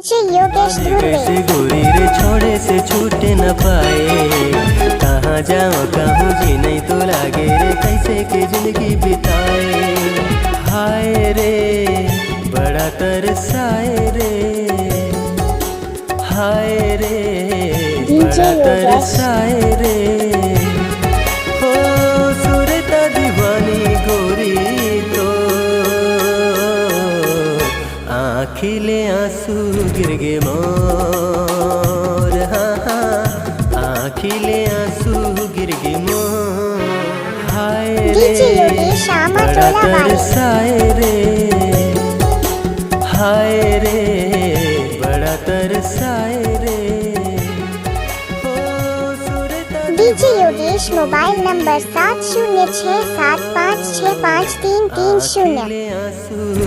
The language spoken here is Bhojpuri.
डीजे योगेश कैसे गोरी रे छोड़े से छूट न पाए, कहाँ जाओ कहूँ जी नहीं तो लागे रे कैसे के जिंदगी बिताए। हाय रे बड़ा तरसाए रे, हाय रे बड़ा तरसाए रे। हो सुरता दीवानी गोरी तो आँखिले आंसू गिर गे मोर, हाँ हाँ आँखिले आंसू गिर गे मोर। हाय रे बड़ा तरसाए रे, हाय रे बड़ा तरसाए रे। DJ Yogesh mobile number 7067565330।